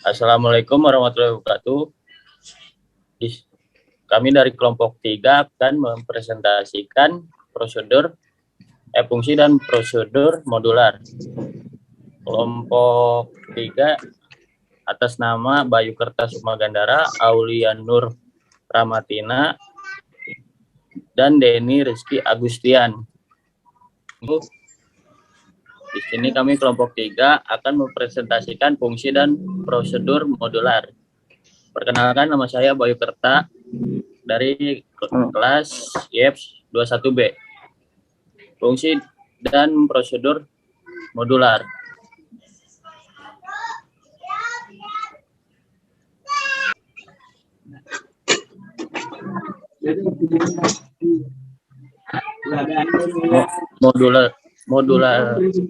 Assalamualaikum warahmatullahi wabarakatuh. Kami dari kelompok 3 akan mempresentasikan fungsi dan prosedur modular. Kelompok 3 atas nama Bayu Kertasuma Gandara, Aulia Nur Ramatina, dan Denny Rizky Agustian. Di sini kami kelompok 3 akan mempresentasikan fungsi dan prosedur modular. Perkenalkan, nama saya Bayu Kerta dari kelas IEPS 21B. Fungsi dan prosedur modular.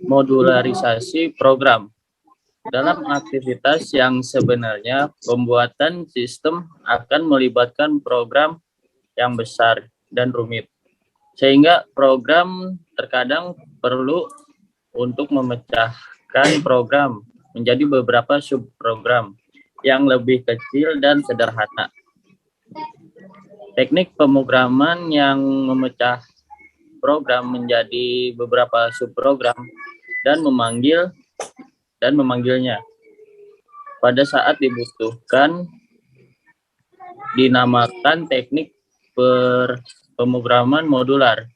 Modularisasi program. Dalam aktivitas yang sebenarnya, pembuatan sistem akan melibatkan program yang besar dan rumit, sehingga program terkadang perlu untuk memecahkan program menjadi beberapa subprogram yang lebih kecil dan sederhana. Teknik pemrograman yang memecah program menjadi beberapa subprogram dan memanggilnya pada saat dibutuhkan dinamakan teknik pemrograman modular.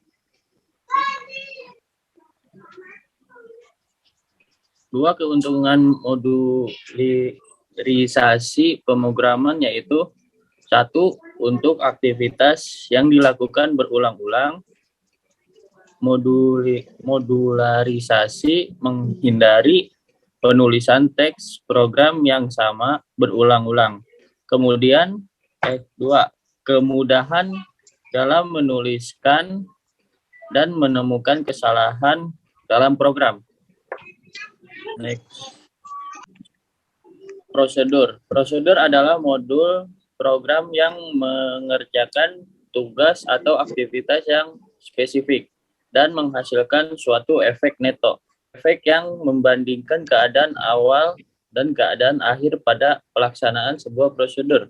Dua keuntungan modularisasi pemrograman yaitu: satu, untuk aktivitas yang dilakukan berulang-ulang. Modularisasi menghindari penulisan teks program yang sama berulang-ulang. Kemudian, dua, kemudahan dalam menuliskan dan menemukan kesalahan dalam program. Next. Prosedur adalah modul program yang mengerjakan tugas atau aktivitas yang spesifik dan menghasilkan suatu efek neto. Efek yang membandingkan keadaan awal dan keadaan akhir pada pelaksanaan sebuah prosedur.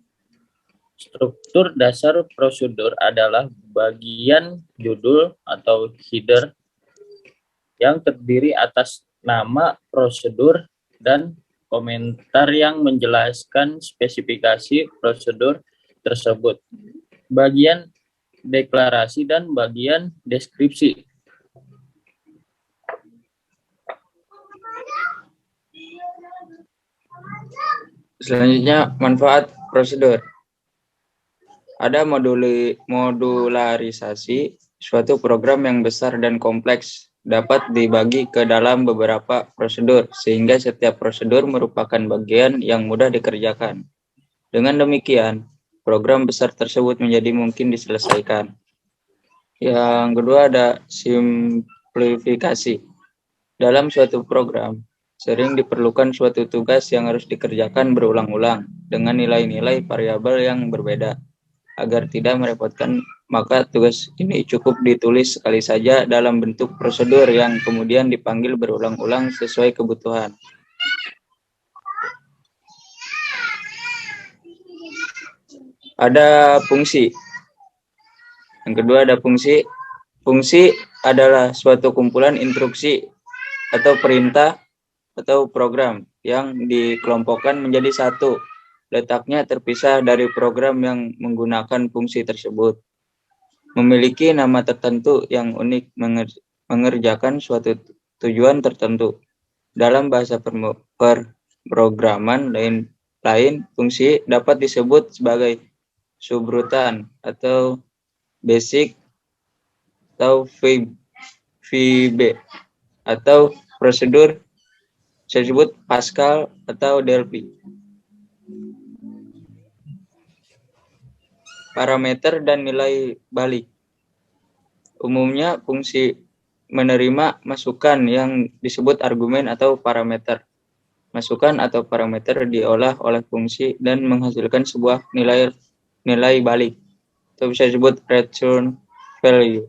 Struktur dasar prosedur adalah bagian judul atau header yang terdiri atas nama prosedur dan komentar yang menjelaskan spesifikasi prosedur tersebut, bagian deklarasi, dan bagian deskripsi. Selanjutnya, manfaat prosedur. Ada modularisasi, suatu program yang besar dan kompleks dapat dibagi ke dalam beberapa prosedur, sehingga setiap prosedur merupakan bagian yang mudah dikerjakan. Dengan demikian, program besar tersebut menjadi mungkin diselesaikan. Yang kedua ada simplifikasi. Dalam suatu program, sering diperlukan suatu tugas yang harus dikerjakan berulang-ulang dengan nilai-nilai variabel yang berbeda. Agar tidak merepotkan, maka tugas ini cukup ditulis sekali saja dalam bentuk prosedur yang kemudian dipanggil berulang-ulang sesuai kebutuhan. Ada fungsi. Yang kedua ada fungsi. Fungsi adalah suatu kumpulan instruksi atau perintah atau program yang dikelompokkan menjadi satu. Letaknya terpisah dari program yang menggunakan fungsi tersebut. Memiliki nama tertentu yang unik mengerjakan suatu tujuan tertentu. Dalam bahasa pemrograman lain, fungsi dapat disebut sebagai subrutan atau basic atau VB atau prosedur disebut Pascal atau Delphi. Parameter dan nilai balik. Umumnya fungsi menerima masukan yang disebut argumen atau parameter. Masukan atau parameter diolah oleh fungsi dan menghasilkan sebuah nilai balik. Itu bisa disebut return value.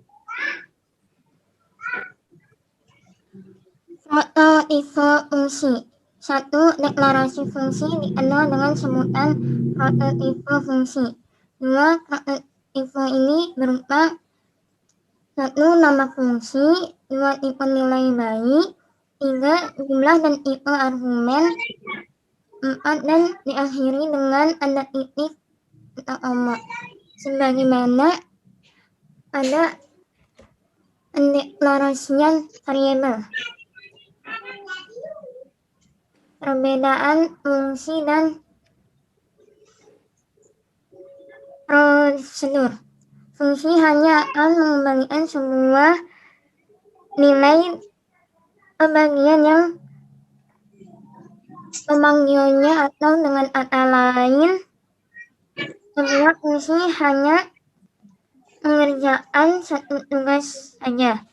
Foto evolusi. 1. Deklarasi fungsi dikenal dengan sebutan prototipe fungsi. 2. Prototipe ini berupa 1. Nama fungsi, 2. Tipe nilai bayi, 3. Jumlah dan tipe argumen, 4. Dan diakhiri dengan tanda titik atau koma. Sebagaimana pada pendeklarasian variabel. Perbedaan fungsi dan prosedur. Fungsi hanya akan mengembalikan sebuah nilai bagian yang memanggilnya, atau dengan kata lain, sebuah fungsi hanya mengerjakan satu tugas saja.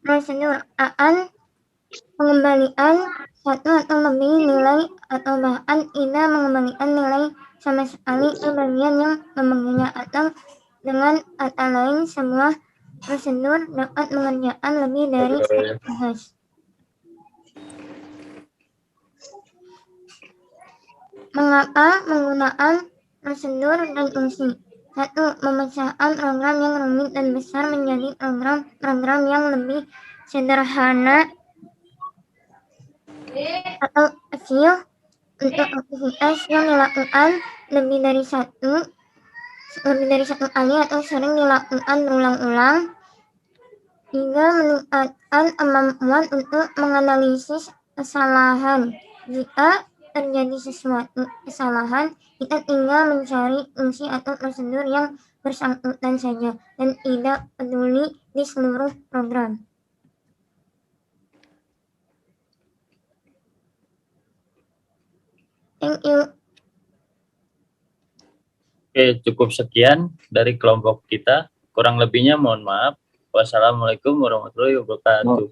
Prosedur akan mengembalikan satu atau lebih nilai atau bahkan tidak mengembalikan nilai sama sekali ke bagian yang memanggilnya, atau dengan kata lain sebuah prosedur dapat mengerjakan lebih dari satu tugas. Mengapa menggunakan prosedur dan fungsi? 1. Memecahkan program yang rumit dan besar menjadi program yang lebih sederhana atau kecil untuk aktivitas yang dilakukan lebih dari satu kali atau sering dilakukan berulang-ulang. 3. Meningkatkan kemampuan untuk menganalisis kesalahan. Jika terjadi sesuatu kesalahan, kita tinggal mencari fungsi atau prosedur yang bersangkutan saja dan tidak peduli di seluruh program. Thank you. Oke, cukup sekian dari kelompok kita. Kurang lebihnya mohon maaf. Wassalamualaikum warahmatullahi wabarakatuh.